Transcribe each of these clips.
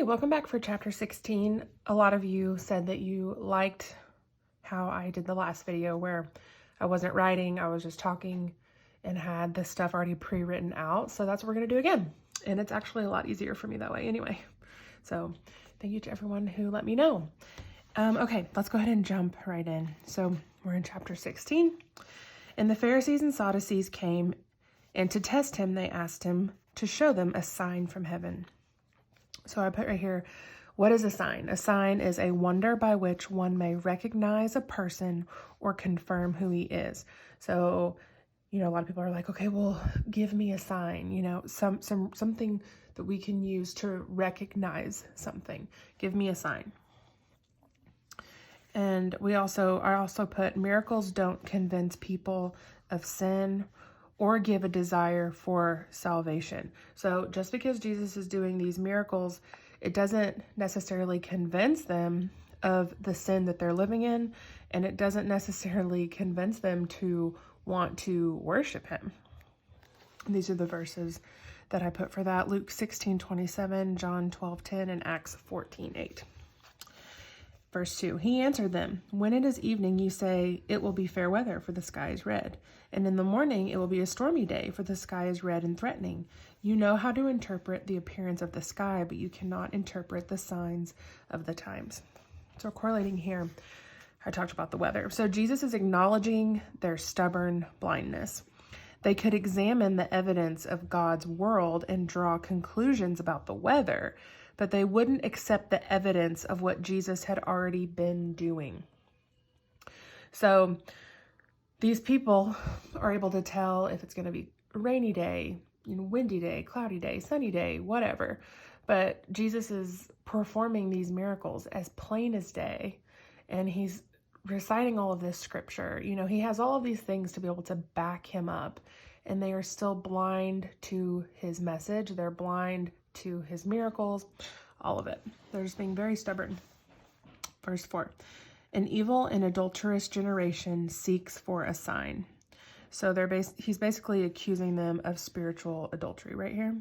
Okay, welcome back for chapter 16. A lot of you said that you liked how I did the last video where I wasn't writing, I was just talking and had this stuff already pre-written out. So that's what we're going to do again. And it's actually a lot easier for me that way anyway. So thank you to everyone who let me know. Okay, let's go ahead and jump right in. So we're in chapter 16. And the Pharisees and Sadducees came, and to test him, they asked him to show them a sign from heaven. So I put right here, what is a sign? A sign is a wonder by which one may recognize a person or confirm who he is. So, a lot of people are like, okay, well, give me a sign, something that we can use to recognize something. Give me a sign. And I also put miracles don't convince people of sin or give a desire for salvation. So just because Jesus is doing these miracles, it doesn't necessarily convince them of the sin that they're living in, and it doesn't necessarily convince them to want to worship him. These are the verses that I put for that. Luke 16:27, John 12:10, and Acts 14:8. Verse 2, he answered them, when it is evening, you say, it will be fair weather, for the sky is red. And in the morning, it will be a stormy day, for the sky is red and threatening. You know how to interpret the appearance of the sky, but you cannot interpret the signs of the times. So correlating here, I talked about the weather. So Jesus is acknowledging their stubborn blindness. They could examine the evidence of God's world and draw conclusions about the weather, but they wouldn't accept the evidence of what Jesus had already been doing. So these people are able to tell if it's going to be a rainy day, windy day, cloudy day, sunny day, whatever. But Jesus is performing these miracles as plain as day, and he's reciting all of this scripture. He has all of these things to be able to back him up, and they are still blind to his message. They're blind to his miracles, all of it. They're just being very stubborn. Verse 4, an evil and adulterous generation seeks for a sign. So he's basically accusing them of spiritual adultery right here.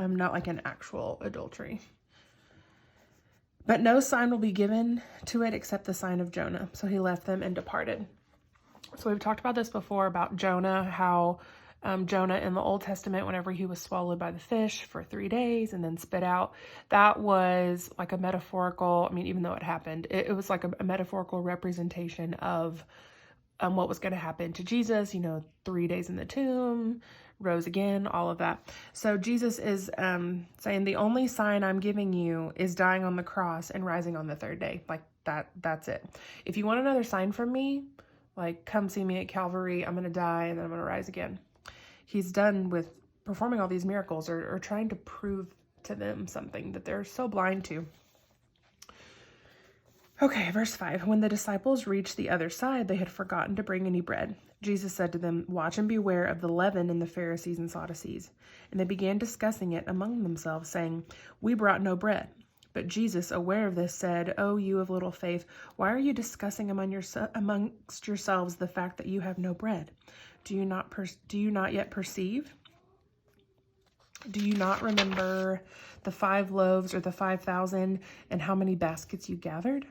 Not like an actual adultery. But no sign will be given to it except the sign of Jonah. So he left them and departed. So we've talked about this before about Jonah, how Jonah in the Old Testament, whenever he was swallowed by the fish for 3 days and then spit out, that was like a metaphorical, even though it happened, it was like a metaphorical representation of what was going to happen to Jesus, 3 days in the tomb, rose again, all of that. So Jesus is saying the only sign I'm giving you is dying on the cross and rising on the third day. Like that's it. If you want another sign from me, like come see me at Calvary, I'm going to die and then I'm going to rise again. He's done with performing all these miracles or trying to prove to them something that they're so blind to. Okay, verse 5. When the disciples reached the other side, they had forgotten to bring any bread. Jesus said to them, watch and beware of the leaven in the Pharisees and Sadducees. And they began discussing it among themselves, saying, we brought no bread. But Jesus, aware of this, said, oh, you of little faith, why are you discussing amongst yourselves the fact that you have no bread? Do you not yet perceive? Do you not remember the 5 loaves or the 5,000 and how many baskets you gathered?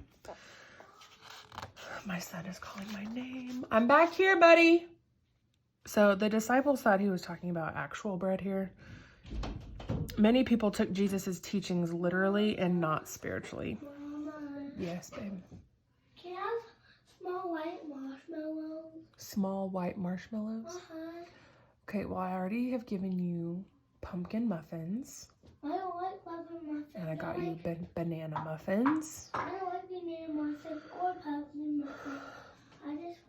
My son is calling my name. I'm back here, buddy. So the disciples thought he was talking about actual bread here. Many people took Jesus's teachings literally and not spiritually. Mama, yes, babe. can I have small white marshmallows? Small white marshmallows? Uh-huh. Okay, well, I already have given you pumpkin muffins. I don't like pumpkin muffins. And I got you banana muffins. I don't like banana muffins or pumpkin muffins. I just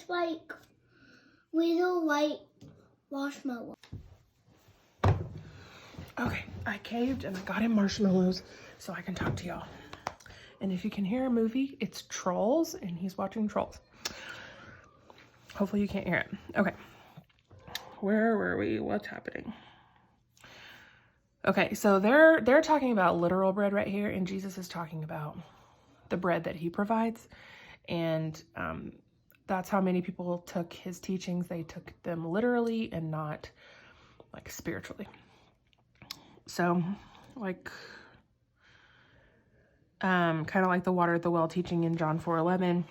like, little white marshmallow. Okay, I caved and I got him marshmallows so I can talk to y'all. And if you can hear a movie, it's Trolls, and he's watching Trolls. Hopefully you can't hear it. Okay, where were we? What's happening? Okay, so they're talking about literal bread right here, and Jesus is talking about the bread that he provides. And that's how many people took his teachings. They took them literally and not like spiritually. So like, kind of like the water at the well teaching in John 4:11,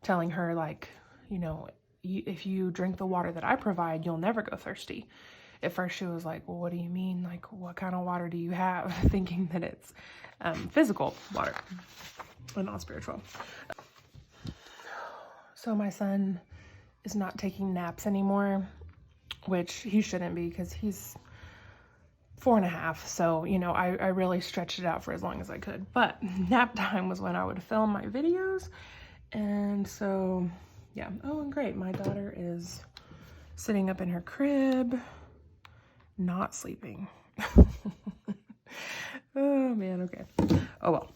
telling her like, you know, if you drink the water that I provide, you'll never go thirsty. At first she was like, well, what do you mean? Like, what kind of water do you have? Thinking that it's physical water and not spiritual. So my son is not taking naps anymore, which he shouldn't be because he's 4.5. So, you know, I really stretched it out for as long as I could. But nap time was when I would film my videos. And so, yeah. Oh, and great. My daughter is sitting up in her crib, not sleeping. Oh, man. Okay. Oh, well.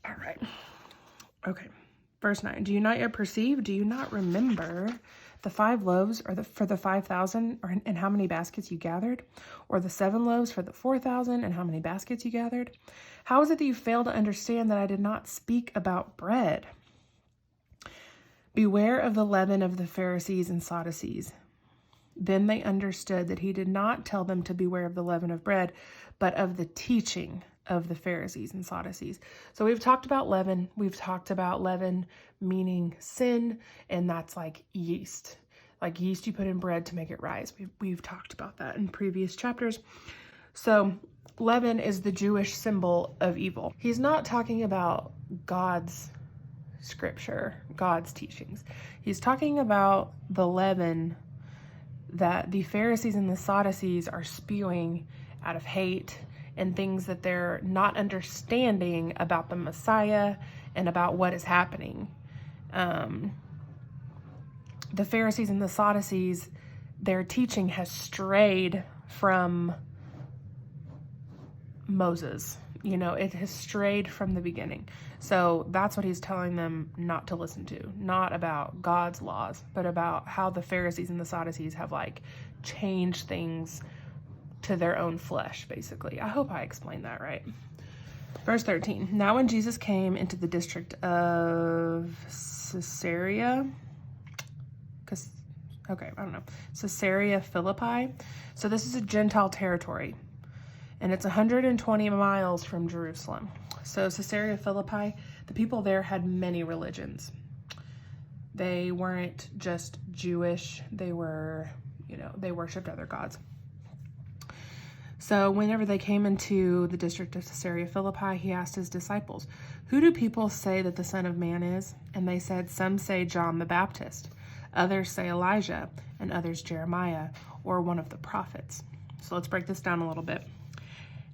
All right. Okay. Verse 9. Do you not yet perceive? Do you not remember the 5 loaves for the 5,000 and how many baskets you gathered? Or the 7 loaves for the 4,000 and how many baskets you gathered? How is it that you fail to understand that I did not speak about bread? Beware of the leaven of the Pharisees and Sadducees. Then they understood that he did not tell them to beware of the leaven of bread, but of the teaching of the Pharisees and Sadducees. So we've talked about leaven. We've talked about leaven meaning sin, and that's like yeast. Like yeast you put in bread to make it rise. We've talked about that in previous chapters. So leaven is the Jewish symbol of evil. He's not talking about God's scripture, God's teachings. He's talking about the leaven that the Pharisees and the Sadducees are spewing out of hate and things that they're not understanding about the Messiah and about what is happening. The Pharisees and the Sadducees, their teaching has strayed from Moses. You know, it has strayed from the beginning. So that's what he's telling them not to listen to. Not about God's laws, but about how the Pharisees and the Sadducees have like changed things to their own flesh, basically. I hope I explained that right. Verse 13. Now when Jesus came into the district of Caesarea Philippi. So this is a Gentile territory, and it's 120 miles from Jerusalem. So Caesarea Philippi, the people there had many religions. They weren't just Jewish. They were, you know, they worshiped other gods. So whenever they came into the district of Caesarea Philippi, he asked his disciples, who do people say that the Son of Man is? And they said, some say John the Baptist, others say Elijah, and others Jeremiah, or one of the prophets. So let's break this down a little bit.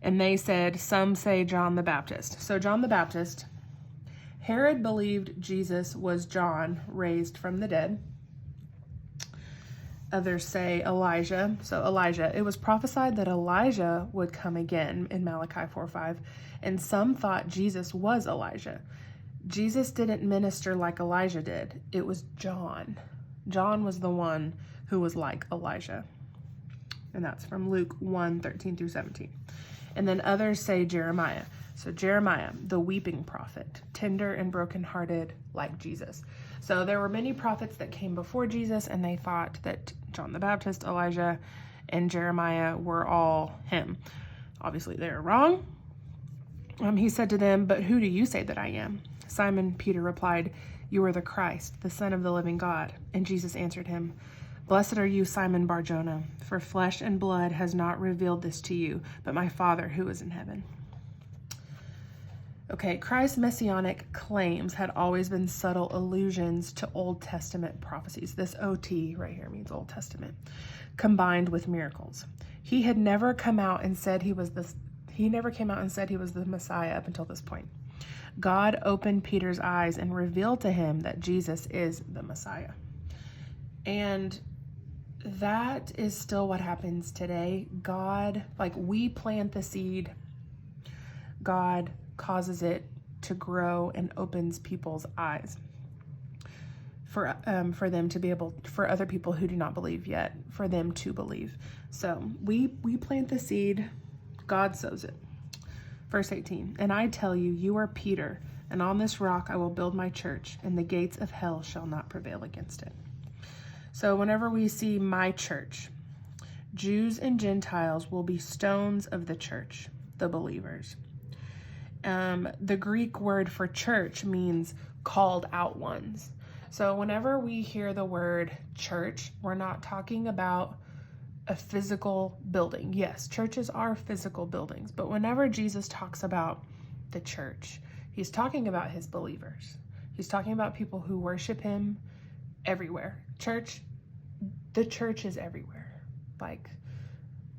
And they said, some say John the Baptist. So John the Baptist, Herod believed Jesus was John raised from the dead. Others say Elijah. So Elijah, it was prophesied that Elijah would come again in Malachi 4:5, and some thought Jesus was Elijah. Jesus didn't minister like Elijah did. It was John. John was the one who was like Elijah. And that's from Luke 1:13 through 17. And then others say Jeremiah. So Jeremiah, the weeping prophet, tender and brokenhearted like Jesus. So there were many prophets that came before Jesus, and they thought that John the Baptist, Elijah, and Jeremiah were all him. Obviously, they were wrong. He said to them, but who do you say that I am? Simon Peter replied, you are the Christ, the Son of the living God. And Jesus answered him, blessed are you, Simon Bar-Jonah, for flesh and blood has not revealed this to you, but my Father who is in heaven. Okay, Christ's messianic claims had always been subtle allusions to Old Testament prophecies. This OT right here means Old Testament, combined with miracles. He had never come out and said he was the Messiah up until this point. God opened Peter's eyes and revealed to him that Jesus is the Messiah. And that is still what happens today. God, like we plant the seed, God causes it to grow and opens people's eyes for them to be able, for other people who do not believe yet, for them to believe. So we plant the seed, God sows it. Verse 18, and I tell you, you are Peter, and on this rock I will build my church, and the gates of hell shall not prevail against it. So whenever we see my church, Jews and Gentiles will be stones of the church, the believers. The Greek word for church means called out ones. So whenever we hear the word church, we're not talking about a physical building. Yes, churches are physical buildings, but whenever Jesus talks about the church, he's talking about his believers. He's talking about people who worship him everywhere. The church is everywhere. Like,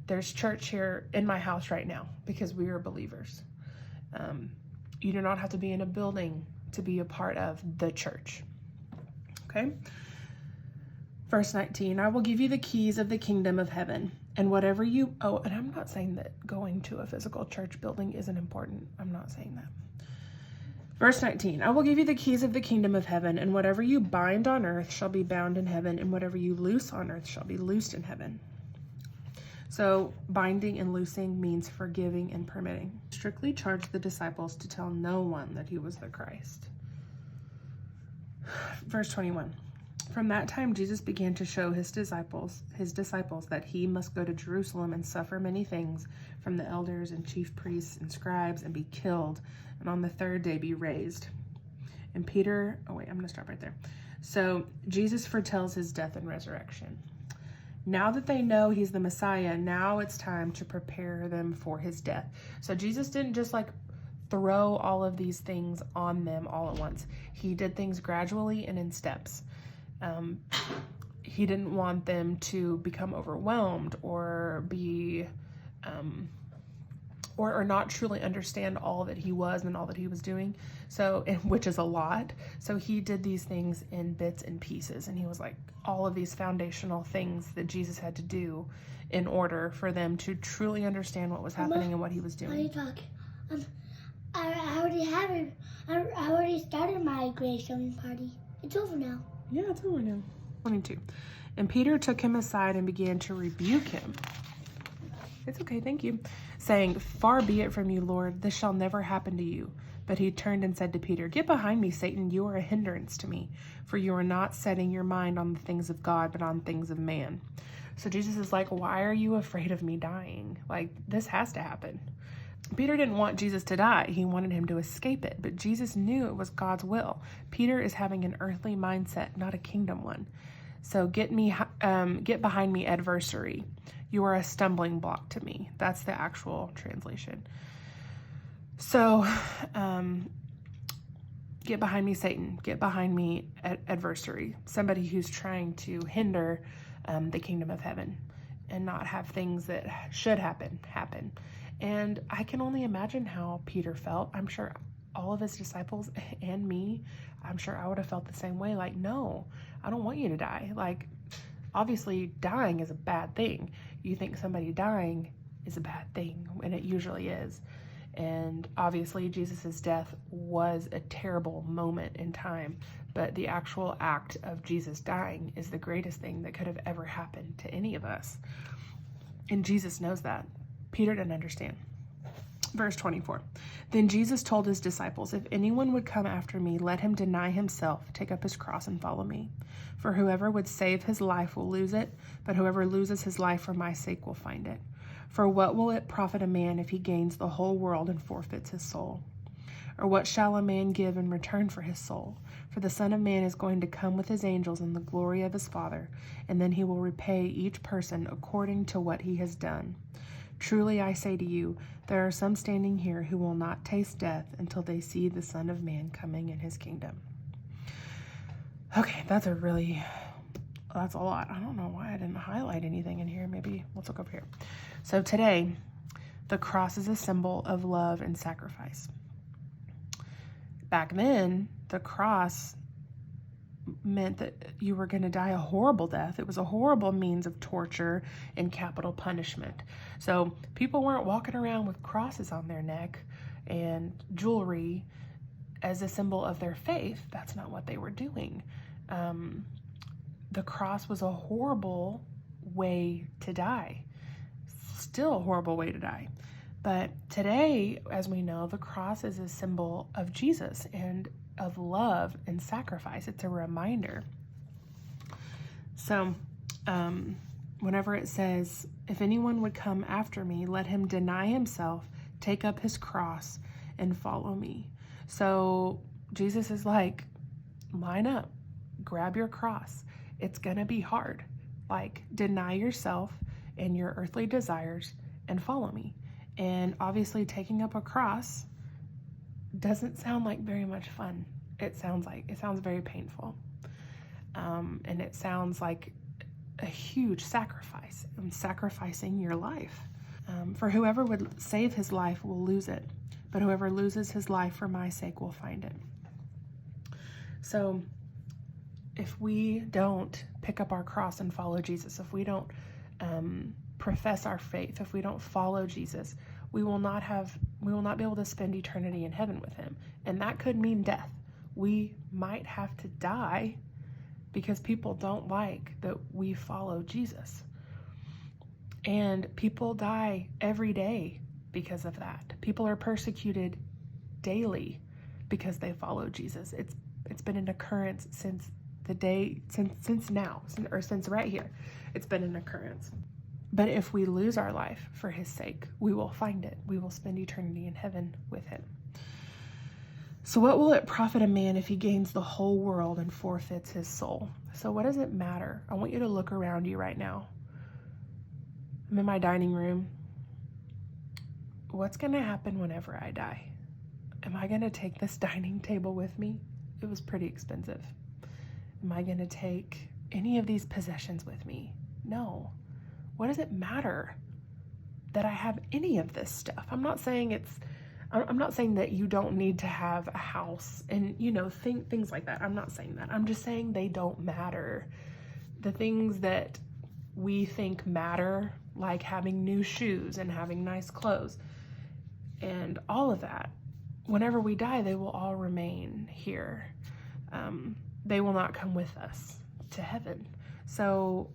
there's church here in my house right now because we are believers. You do not have to be in a building to be a part of the church. Okay? Verse 19, I will give you the keys of the kingdom of heaven, and whatever you... Oh, and I'm not saying that going to a physical church building isn't important. I'm not saying that. Verse 19, I will give you the keys of the kingdom of heaven, and whatever you bind on earth shall be bound in heaven, and whatever you loose on earth shall be loosed in heaven. So binding and loosing means forgiving and permitting. Strictly charged the disciples to tell no one that he was the Christ. Verse 21. From that time, Jesus began to show his disciples that he must go to Jerusalem and suffer many things from the elders and chief priests and scribes and be killed, and on the third day be raised. And Peter, I'm going to stop right there. So Jesus foretells his death and resurrection. Now that they know he's the Messiah, now it's time to prepare them for his death. So Jesus didn't just throw all of these things on them all at once. He did things gradually and in steps. He didn't want them to become overwhelmed or be, or not truly understand all that he was and all that he was doing. So, which is a lot. So he did these things in bits and pieces, and he was like all of these foundational things that Jesus had to do in order for them to truly understand what was happening and what he was doing. What are you talking? I already started my graduation party. It's over now. Yeah, it's over now. 22. And Peter took him aside and began to rebuke him. It's okay, thank you. Saying, far be it from you, Lord, this shall never happen to you. But he turned and said to Peter, get behind me, Satan, you are a hindrance to me, for you are not setting your mind on the things of God, but on things of man. So Jesus is like, why are you afraid of me dying? Like, this has to happen. Peter didn't want Jesus to die. He wanted him to escape it, but Jesus knew it was God's will. Peter is having an earthly mindset, not a kingdom one. So get behind me, adversary. You are a stumbling block to me. That's the actual translation. So, get behind me, Satan. Get behind me, adversary. Somebody who's trying to hinder the kingdom of heaven and not have things that should happen. And I can only imagine how Peter felt. I'm sure all of his disciples and me, I'm sure I would have felt the same way. Like, no, I don't want you to die. Like, obviously dying is a bad thing. You think somebody dying is a bad thing, and it usually is. And obviously Jesus's death was a terrible moment in time, but the actual act of Jesus dying is the greatest thing that could have ever happened to any of us. And Jesus knows that. Peter didn't understand. Verse 24. Then Jesus told his disciples, if anyone would come after me, let him deny himself, take up his cross and follow me. For whoever would save his life will lose it, but whoever loses his life for my sake will find it. For what will it profit a man if he gains the whole world and forfeits his soul? Or what shall a man give in return for his soul? For the Son of Man is going to come with his angels in the glory of his Father, and then he will repay each person according to what he has done. Truly I say to you, there are some standing here who will not taste death until they see the Son of Man coming in his kingdom. Okay, that's a lot. I don't know why I didn't highlight anything in here. Maybe let's look over here. So today, the cross is a symbol of love and sacrifice. Back then, the cross meant that you were going to die a horrible death. It was a horrible means of torture and capital punishment. So people weren't walking around with crosses on their neck and jewelry as a symbol of their faith. That's not what they were doing. The cross was a horrible way to die. Still a horrible way to die. But today, as we know, the cross is a symbol of Jesus and of love and sacrifice. It's a reminder. So, whenever it says, if anyone would come after me, let him deny himself, take up his cross, and follow me. So Jesus is like, line up, grab your cross. It's going to be hard. Like, deny yourself and your earthly desires and follow me. And obviously taking up a cross doesn't sound like very much fun. It sounds very painful. And it sounds like a huge sacrifice. Sacrificing your life. For whoever would save his life will lose it, but whoever loses his life for my sake will find it. So if we don't pick up our cross and follow Jesus, if we don't profess our faith, if we don't follow Jesus, we will not be able to spend eternity in heaven with him. And that could mean death. We might have to die because people don't like that we follow Jesus. And people die every day because of that. People are persecuted daily because they follow Jesus. It's been an occurrence since right here. It's been an occurrence. But if we lose our life for his sake, we will find it. We will spend eternity in heaven with him. So what will it profit a man if he gains the whole world and forfeits his soul? So what does it matter? I want you to look around you right now. I'm in my dining room. What's going to happen whenever I die? Am I going to take this dining table with me? It was pretty expensive. Am I going to take any of these possessions with me? No. What does it matter that I have any of this stuff? I'm not saying that you don't need to have a house and, things like that. I'm not saying that. I'm just saying they don't matter. The things that we think matter, like having new shoes and having nice clothes and all of that, whenever we die, they will all remain here. They will not come with us to heaven. So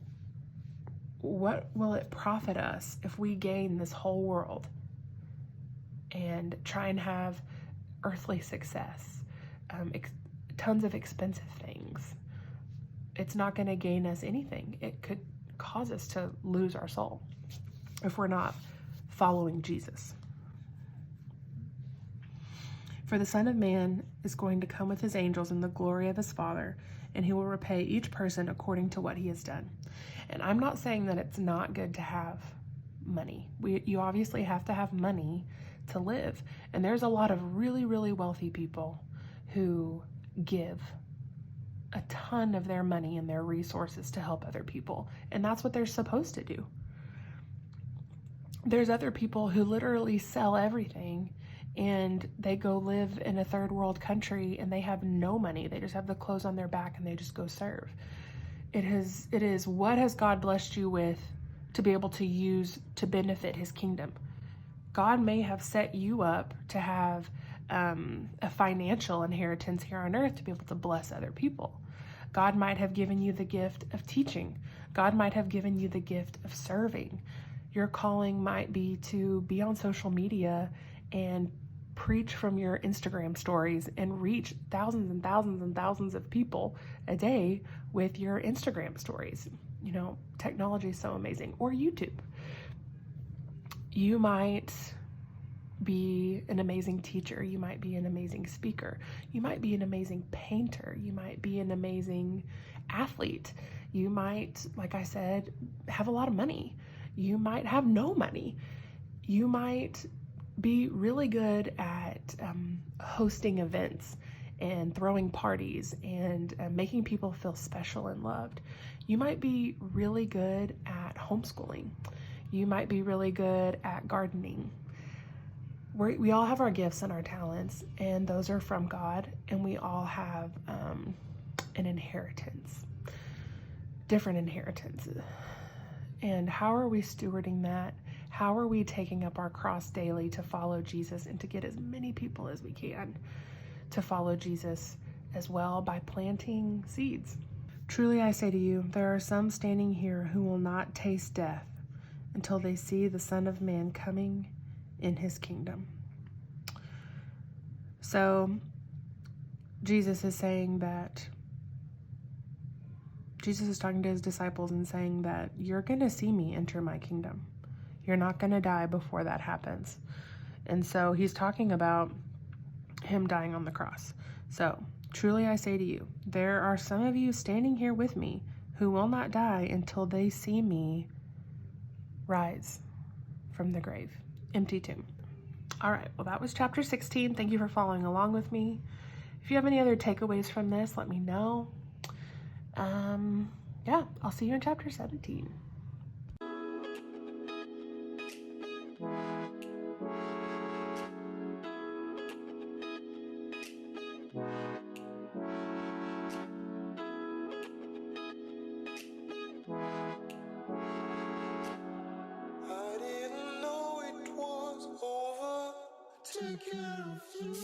what will it profit us if we gain this whole world and try and have earthly success, tons of expensive things? It's not going to gain us anything. It could cause us to lose our soul if we're not following Jesus. For the Son of Man is going to come with his angels in the glory of his Father, and he will repay each person according to what he has done. And I'm not saying that it's not good to have money. You obviously have to have money to live. And there's a lot of really, really wealthy people who give a ton of their money and their resources to help other people. And that's what they're supposed to do. There's other people who literally sell everything and they go live in a third world country and they have no money. They just have the clothes on their back and they just go serve. It is what has God blessed you with to be able to use to benefit his kingdom. God may have set you up to have a financial inheritance here on earth to be able to bless other people. God might have given you the gift of teaching. God might have given you the gift of serving. Your calling might be to be on social media and preach from your Instagram stories and reach thousands and thousands and thousands of people a day with your Instagram stories. Technology is so amazing. Or YouTube. You might be an amazing teacher. You might be an amazing speaker. You might be an amazing painter. You might be an amazing athlete. You might, like I said, have a lot of money. You might have no money. You might be really good at hosting events and throwing parties and making people feel special and loved. You might be really good at homeschooling. You might be really good at gardening. We all have our gifts and our talents, and those are from God, and we all have an inheritance, different inheritances. And how are we stewarding that? How are we taking up our cross daily to follow Jesus and to get as many people as we can to follow Jesus as well by planting seeds? Truly I say to you, there are some standing here who will not taste death until they see the Son of Man coming in his kingdom. So Jesus is talking to his disciples and saying that you're going to see me enter my kingdom. You're not going to die before that happens. And so he's talking about him dying on the cross. So, truly I say to you, there are some of you standing here with me who will not die until they see me rise from the grave. Empty tomb. All right, well, that was chapter 16. Thank you for following along with me. If you have any other takeaways from this, let me know. Yeah, I'll see you in chapter 17. I didn't know it was over. Take care of you.